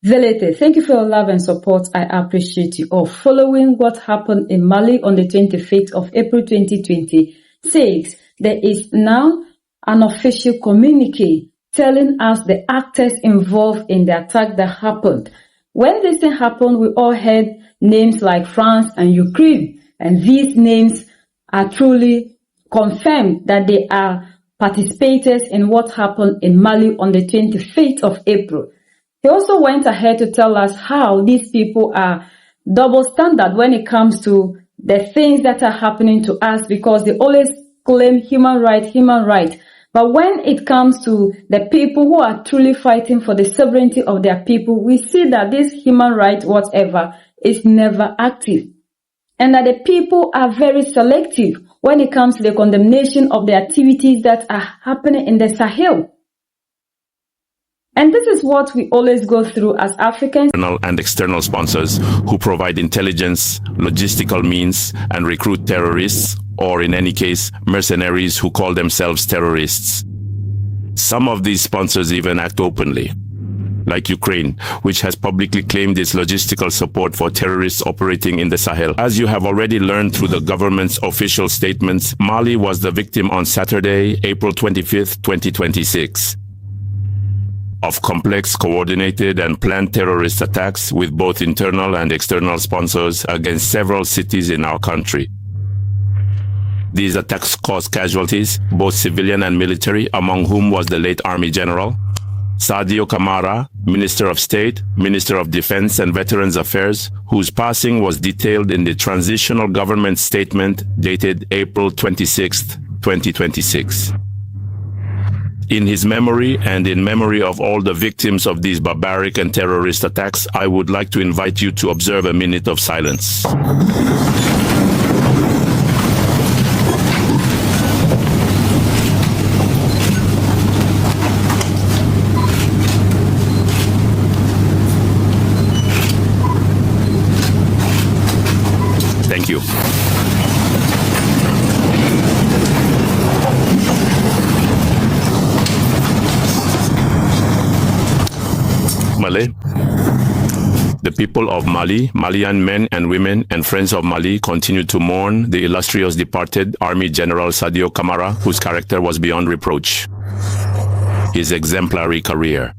Velete, thank you for your love and support. I appreciate you all. Following what happened in Mali on the 25th of April 2026, there is now an official communique telling us the actors involved in the attack that happened. When this thing happened, we all heard names like France and Ukraine, and these names are truly confirmed that they are participators in what happened in Mali on the 25th of April. He also went ahead to tell us how these people are double standard when it comes to the things that are happening to us, because they always claim human right. But when it comes to the people who are truly fighting for the sovereignty of their people, we see that this human right, whatever, is never active. And that the people are very selective when it comes to the condemnation of the activities that are happening in the Sahel. And this is what we always go through as Africans. Internal and external sponsors who provide intelligence, logistical means, and recruit terrorists, or in any case, mercenaries who call themselves terrorists. Some of these sponsors even act openly, like Ukraine, which has publicly claimed its logistical support for terrorists operating in the Sahel. As you have already learned through the government's official statements, Mali was the victim on Saturday, April 25th, 2026. Of complex, coordinated, and planned terrorist attacks with both internal and external sponsors against several cities in our country. These attacks caused casualties, both civilian and military, among whom was the late Army General Sadio Kamara, Minister of State, Minister of Defense and Veterans Affairs, whose passing was detailed in the Transitional Government Statement dated April 26, 2026. In his memory and in memory of all the victims of these barbaric and terrorist attacks, I would like to invite you to observe a minute of silence. Thank you. Mali. The people of Mali, Malian men and women and friends of Mali continue to mourn the illustrious departed Army General Sadio Kamara, whose character was beyond reproach. His exemplary career,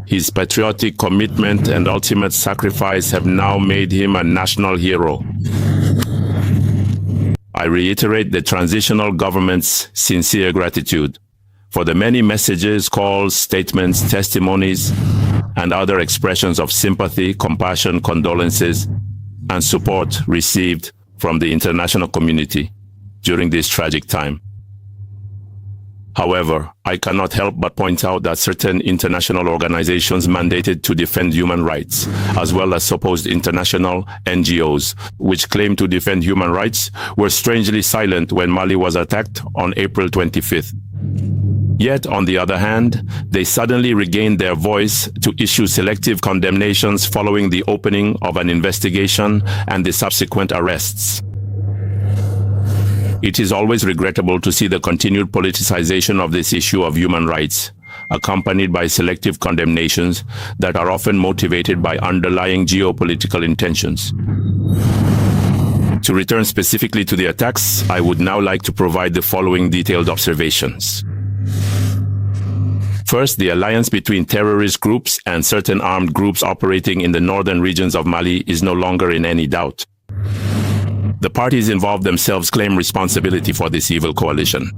his patriotic commitment and ultimate sacrifice have now made him a national hero. I reiterate the transitional government's sincere gratitude for the many messages, calls, statements, testimonies, and other expressions of sympathy, compassion, condolences, and support received from the international community during this tragic time. However, I cannot help but point out that certain international organizations mandated to defend human rights, as well as supposed international NGOs, which claim to defend human rights, were strangely silent when Mali was attacked on April 25th. Yet, on the other hand, they suddenly regained their voice to issue selective condemnations following the opening of an investigation and the subsequent arrests. It is always regrettable to see the continued politicization of this issue of human rights, accompanied by selective condemnations that are often motivated by underlying geopolitical intentions. To return specifically to the attacks, I would now like to provide the following detailed observations. First, the alliance between terrorist groups and certain armed groups operating in the northern regions of Mali is no longer in any doubt. The parties involved themselves claim responsibility for this evil coalition.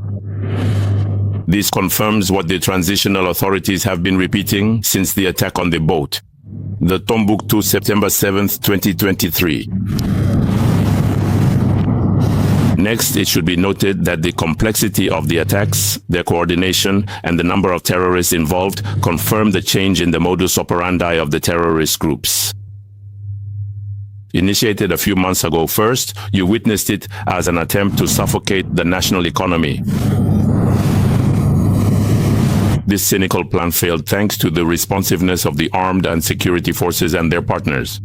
This confirms what the transitional authorities have been repeating since the attack on the boat, the Tombouctou, September 7th, 2023. Next, it should be noted that the complexity of the attacks, their coordination, and the number of terrorists involved confirm the change in the modus operandi of the terrorist groups. Initiated a few months ago first, you witnessed it as an attempt to suffocate the national economy. This cynical plan failed thanks to the responsiveness of the armed and security forces and their partners.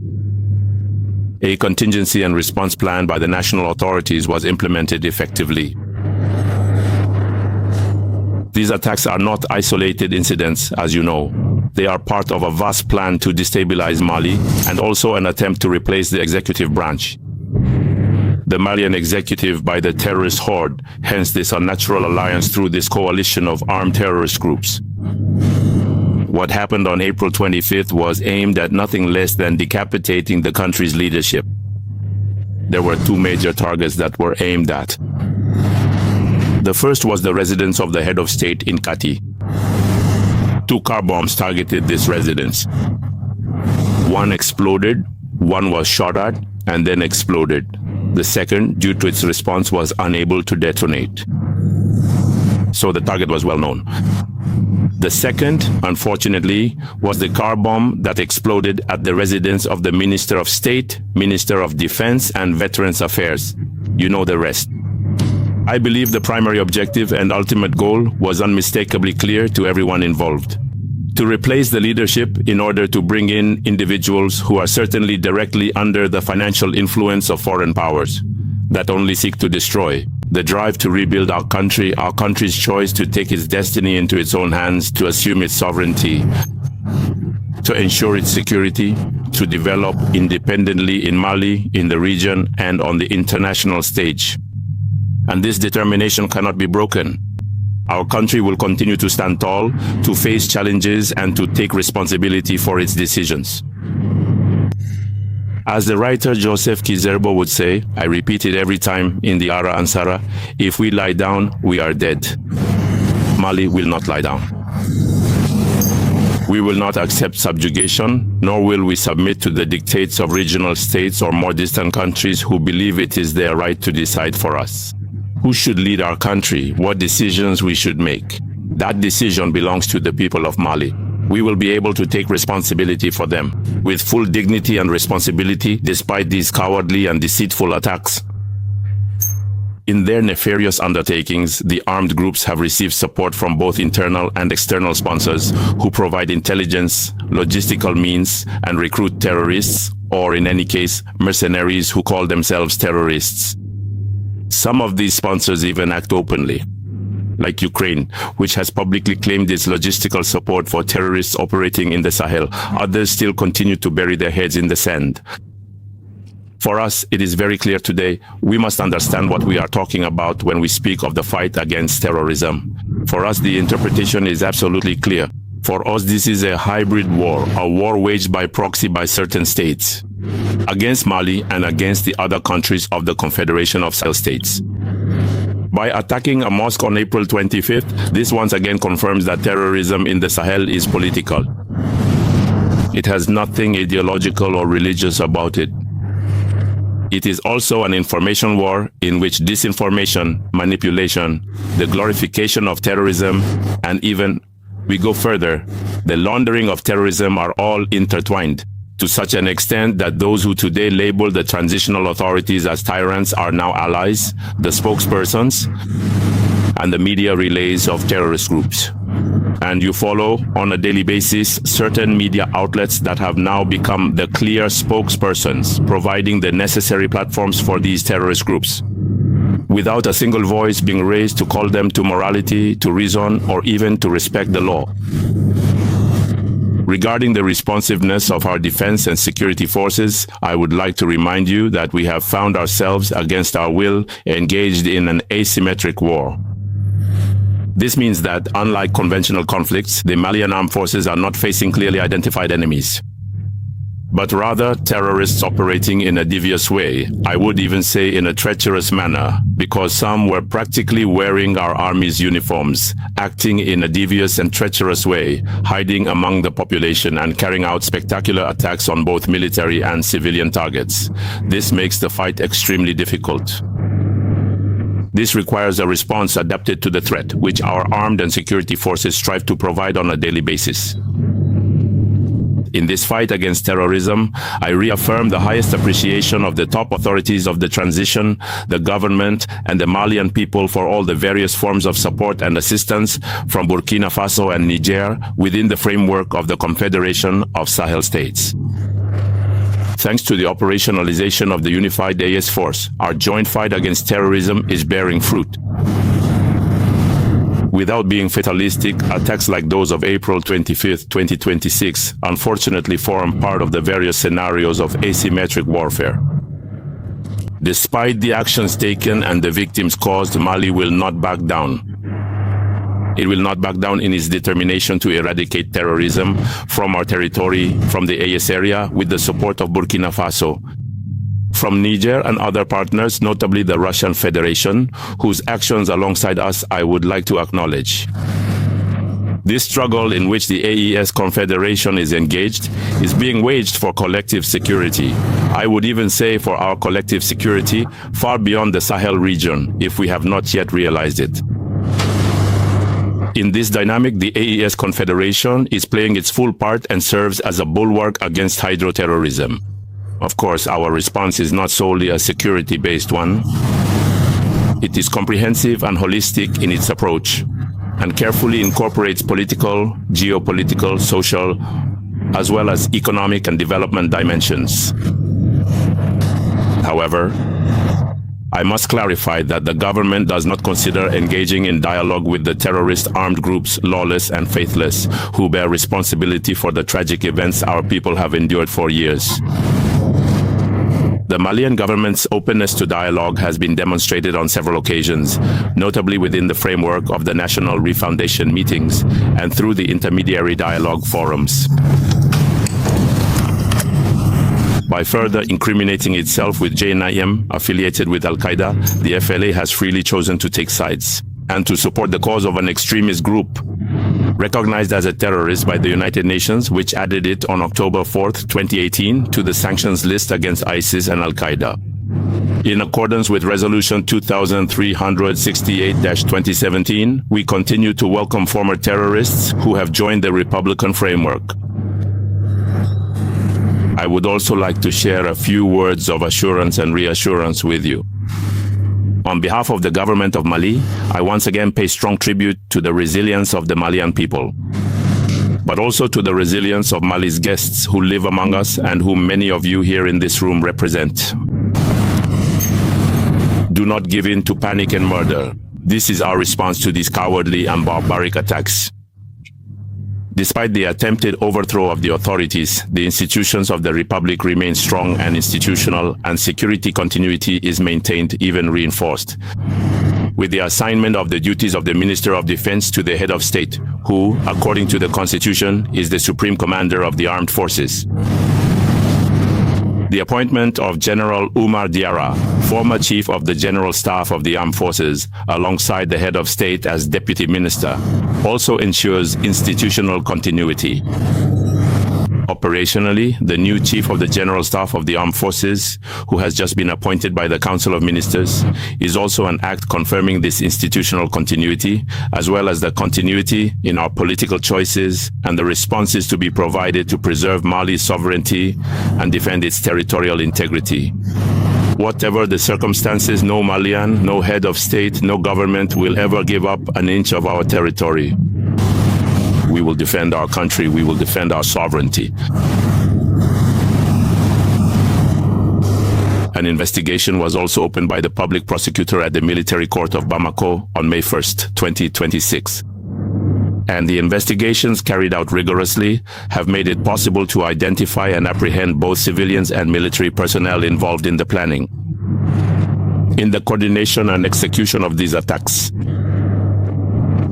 A contingency and response plan by the national authorities was implemented effectively. These attacks are not isolated incidents, as you know. They are part of a vast plan to destabilize Mali and also an attempt to replace the executive branch. The Malian executive by the terrorist horde, hence this unnatural alliance through this coalition of armed terrorist groups. What happened on April 25th was aimed at nothing less than decapitating the country's leadership. There were two major targets that were aimed at. The first was the residence of the head of state in Kati. Two car bombs targeted this residence. One exploded, one was shot at, and then exploded. The second, due to its response, was unable to detonate. So the target was well known. The second, unfortunately, was the car bomb that exploded at the residence of the Minister of State, Minister of Defense, and Veterans Affairs. You know the rest. I believe the primary objective and ultimate goal was unmistakably clear to everyone involved. To replace the leadership in order to bring in individuals who are certainly directly under the financial influence of foreign powers that only seek to destroy. The drive to rebuild our country's choice to take its destiny into its own hands, to assume its sovereignty, to ensure its security, to develop independently in Mali, in the region, and on the international stage. And this determination cannot be broken. Our country will continue to stand tall, to face challenges, and to take responsibility for its decisions. As the writer Joseph Kizerbo would say, I repeat it every time in the Ara Ansara, if we lie down, we are dead. Mali will not lie down. We will not accept subjugation, nor will we submit to the dictates of regional states or more distant countries who believe it is their right to decide for us. Who should lead our country, what decisions we should make. That decision belongs to the people of Mali. We will be able to take responsibility for them, with full dignity and responsibility despite these cowardly and deceitful attacks. In their nefarious undertakings, the armed groups have received support from both internal and external sponsors who provide intelligence, logistical means, and recruit terrorists, or in any case, mercenaries who call themselves terrorists. Some of these sponsors even act openly, like Ukraine, which has publicly claimed its logistical support for terrorists operating in the Sahel. Others still continue to bury their heads in the sand. For us, it is very clear today, we must understand what we are talking about when we speak of the fight against terrorism. For us, the interpretation is absolutely clear. For us, this is a hybrid war, a war waged by proxy by certain states, against Mali and against the other countries of the Confederation of Sahel States. By attacking a mosque on April 25th, this once again confirms that terrorism in the Sahel is political. It has nothing ideological or religious about it. It is also an information war in which disinformation, manipulation, the glorification of terrorism, and even, we go further, the laundering of terrorism are all intertwined, to such an extent that those who today label the transitional authorities as tyrants are now allies, the spokespersons, and the media relays of terrorist groups. And you follow, on a daily basis, certain media outlets that have now become the clear spokespersons, providing the necessary platforms for these terrorist groups, without a single voice being raised to call them to morality, to reason, or even to respect the law. Regarding the responsiveness of our defense and security forces, I would like to remind you that we have found ourselves, against our will, engaged in an asymmetric war. This means that, unlike conventional conflicts, the Malian armed forces are not facing clearly identified enemies, but rather terrorists operating in a devious way, I would even say in a treacherous manner, because some were practically wearing our army's uniforms, acting in a devious and treacherous way, hiding among the population and carrying out spectacular attacks on both military and civilian targets. This makes the fight extremely difficult. This requires a response adapted to the threat, which our armed and security forces strive to provide on a daily basis. In this fight against terrorism, I reaffirm the highest appreciation of the top authorities of the transition, the government, and the Malian people for all the various forms of support and assistance from Burkina Faso and Niger within the framework of the Confederation of Sahel States. Thanks to the operationalization of the unified AS force, our joint fight against terrorism is bearing fruit. Without being fatalistic, attacks like those of April 25, 2026, unfortunately form part of the various scenarios of asymmetric warfare. Despite the actions taken and the victims caused, Mali will not back down. It will not back down in its determination to eradicate terrorism from our territory, from the AS area, with the support of Burkina Faso, from Niger and other partners, notably the Russian Federation, whose actions alongside us I would like to acknowledge. This struggle in which the AES Confederation is engaged is being waged for collective security. I would even say for our collective security far beyond the Sahel region, if we have not yet realized it. In this dynamic, the AES Confederation is playing its full part and serves as a bulwark against hydroterrorism. Of course, our response is not solely a security-based one. It is comprehensive and holistic in its approach, and carefully incorporates political, geopolitical, social, as well as economic and development dimensions. However, I must clarify that the government does not consider engaging in dialogue with the terrorist armed groups, lawless and faithless, who bear responsibility for the tragic events our people have endured for years. The Malian government's openness to dialogue has been demonstrated on several occasions, notably within the framework of the National Refoundation meetings and through the intermediary dialogue forums. By further incriminating itself with JNIM affiliated with Al-Qaeda, the FLA has freely chosen to take sides and to support the cause of an extremist group recognized as a terrorist by the United Nations, which added it on October 4, 2018 to the sanctions list against ISIS and Al-Qaeda. In accordance with Resolution 2368-2017, we continue to welcome former terrorists who have joined the Republican framework. I would also like to share a few words of assurance and reassurance with you. On behalf of the government of Mali, I once again pay strong tribute to the resilience of the Malian people, but also to the resilience of Mali's guests who live among us and whom many of you here in this room represent. Do not give in to panic and murder. This is our response to these cowardly and barbaric attacks. Despite the attempted overthrow of the authorities, the institutions of the Republic remain strong and institutional, and security continuity is maintained, even reinforced, with the assignment of the duties of the Minister of Defense to the head of state, who, according to the Constitution, is the Supreme Commander of the Armed Forces. The appointment of General Umar Diarra, former Chief of the General Staff of the Armed Forces, alongside the Head of State as Deputy Minister, also ensures institutional continuity. Operationally, the new Chief of the General Staff of the Armed Forces, who has just been appointed by the Council of Ministers, is also an act confirming this institutional continuity, as well as the continuity in our political choices and the responses to be provided to preserve Mali's sovereignty and defend its territorial integrity. Whatever the circumstances, no Malian, no head of state, no government will ever give up an inch of our territory. We will defend our country. We will defend our sovereignty. An investigation was also opened by the public prosecutor at the military court of Bamako on May 1st, 2026. And the investigations, carried out rigorously, have made it possible to identify and apprehend both civilians and military personnel involved in the planning, in the coordination and execution of these attacks.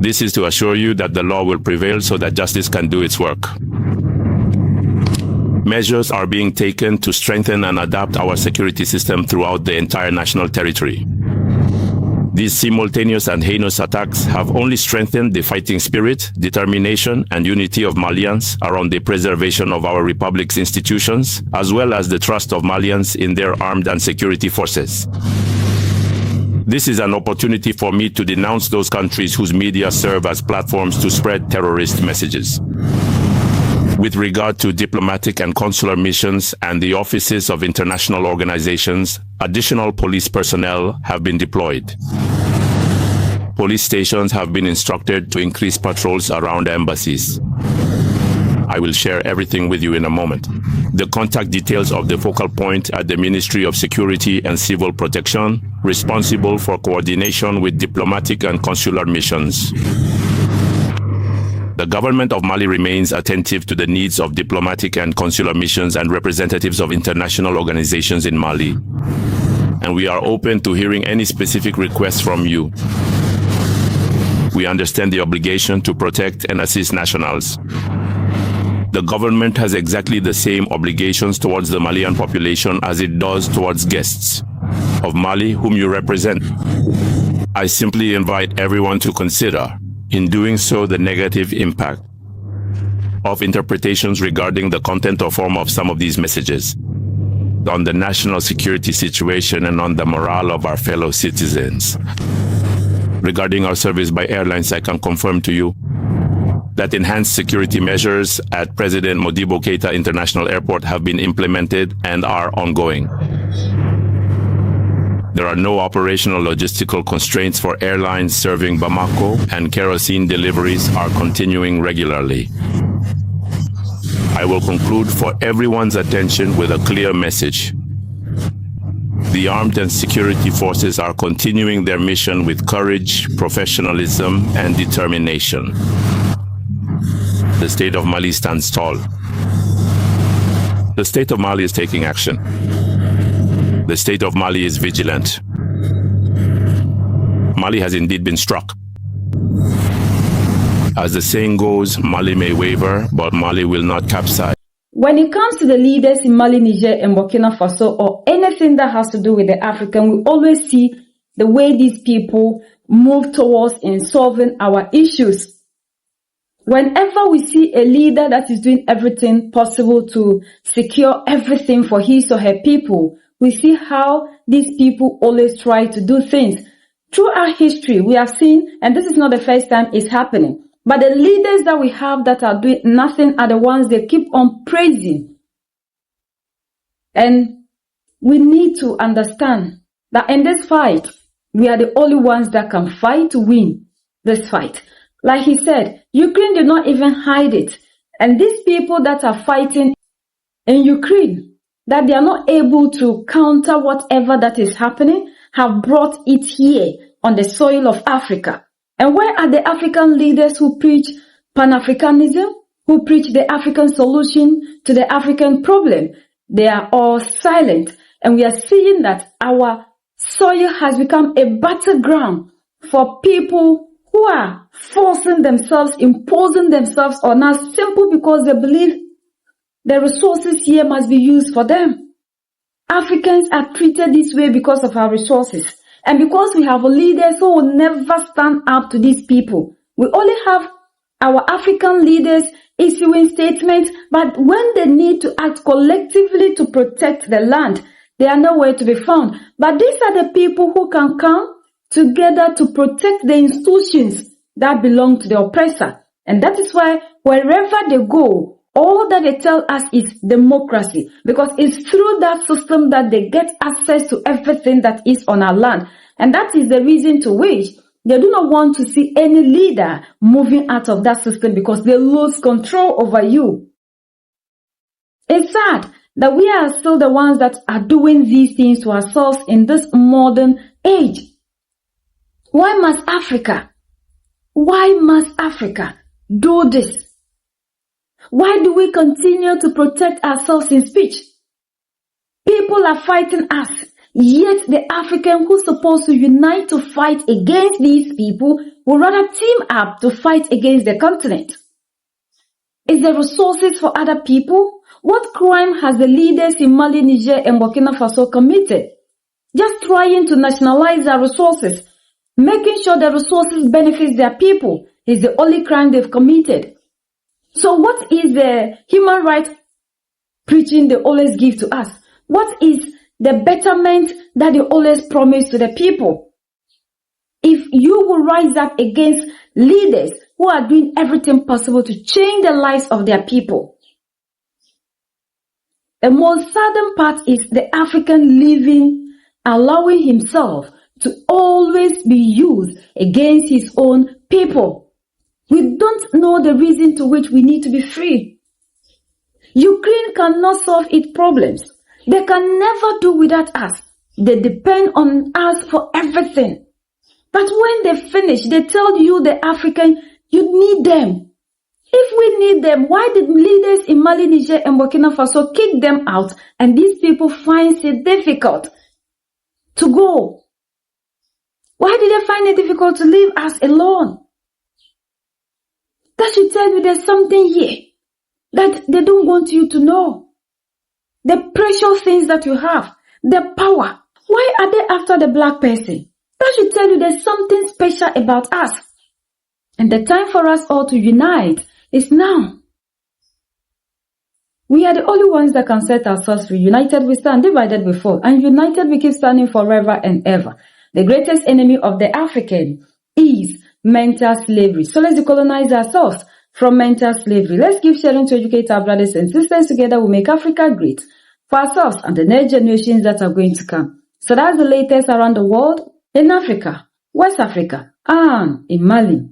This is to assure you that the law will prevail so that justice can do its work. Measures are being taken to strengthen and adapt our security system throughout the entire national territory. These simultaneous and heinous attacks have only strengthened the fighting spirit, determination, and unity of Malians around the preservation of our republic's institutions, as well as the trust of Malians in their armed and security forces. This is an opportunity for me to denounce those countries whose media serve as platforms to spread terrorist messages. With regard to diplomatic and consular missions and the offices of international organizations, additional police personnel have been deployed. Police stations have been instructed to increase patrols around embassies. I will share everything with you in a moment. The contact details of the focal point at the Ministry of Security and Civil Protection, responsible for coordination with diplomatic and consular missions. The government of Mali remains attentive to the needs of diplomatic and consular missions and representatives of international organizations in Mali. And we are open to hearing any specific requests from you. We understand the obligation to protect and assist nationals. The government has exactly the same obligations towards the Malian population as it does towards guests of Mali whom you represent. I simply invite everyone to consider, in doing so, the negative impact of interpretations regarding the content or form of some of these messages on the national security situation and on the morale of our fellow citizens. Regarding our service by airlines, I can confirm to you that enhanced security measures at President Modibo Keita International Airport have been implemented and are ongoing. There are no operational logistical constraints for airlines serving Bamako, and kerosene deliveries are continuing regularly. I will conclude for everyone's attention with a clear message. The armed and security forces are continuing their mission with courage, professionalism, and determination. The state of Mali stands tall. The state of Mali is taking action. The state of Mali is vigilant. Mali has indeed been struck. As the saying goes, Mali may waver, but Mali will not capsize. When it comes to the leaders in Mali, Niger, and Burkina Faso, or anything that has to do with the African, we always see the way these people move towards in solving our issues. Whenever we see a leader that is doing everything possible to secure everything for his or her people, we see how these people always try to do things. Throughout history, we have seen, and this is not the first time it's happening, but the leaders that we have that are doing nothing are the ones they keep on praising. And we need to understand that in this fight, we are the only ones that can fight to win this fight. Like he said, Ukraine did not even hide it. And these people that are fighting in Ukraine, that they are not able to counter whatever that is happening, have brought it here on the soil of Africa. And where are the African leaders who preach Pan-Africanism, who preach the African solution to the African problem? They are all silent. And we are seeing that our soil has become a battleground for people who are forcing themselves, imposing themselves on us simply because they believe the resources here must be used for them. Africans are treated this way because of our resources. And because we have leaders who will never stand up to these people. We only have our African leaders issuing statements, but when they need to act collectively to protect the land, they are nowhere to be found. But these are the people who can come together to protect the institutions that belong to the oppressor. And that is why wherever they go, all that they tell us is democracy, because it's through that system that they get access to everything that is on our land. And that is the reason to which they do not want to see any leader moving out of that system, because they lose control over you. It's sad that we are still the ones that are doing these things to ourselves in this modern age. Why must Africa do this? Why do we continue to protect ourselves in speech? People are fighting us, yet the African who's supposed to unite to fight against these people will rather team up to fight against the continent. Is there resources for other people? What crime has the leaders in Mali, Niger, and Burkina Faso committed? Just trying to nationalize their resources, making sure the resources benefit their people is the only crime they've committed. So what is the human rights preaching they always give to us? What is the betterment that they always promise to the people? If you will rise up against leaders who are doing everything possible to change the lives of their people. The most sadden part is the African living, allowing himself to always be used against his own people. We don't know the reason to which we need to be free. Ukraine cannot solve its problems. They can never do without us. They depend on us for everything. But when they finish, they tell you, the African, you need them. If we need them, why did leaders in Mali, Niger, and Burkina Faso kick them out, and these people find it difficult to go? Why did they find it difficult to leave us alone? That should tell you there's something here that they don't want you to know. The precious things that you have, the power. Why are they after the black person? That should tell you there's something special about us. And the time for us all to unite is now. We are the only ones that can set ourselves free. United we stand, divided we fall. And united we keep standing forever and ever. The greatest enemy of the African is mental slavery. So let's decolonize ourselves from mental slavery. Let's keep sharing to educate our brothers and sisters. Together we make Africa great for ourselves and the next generations that are going to come. So that's the latest around the world in Africa, West Africa, and in Mali.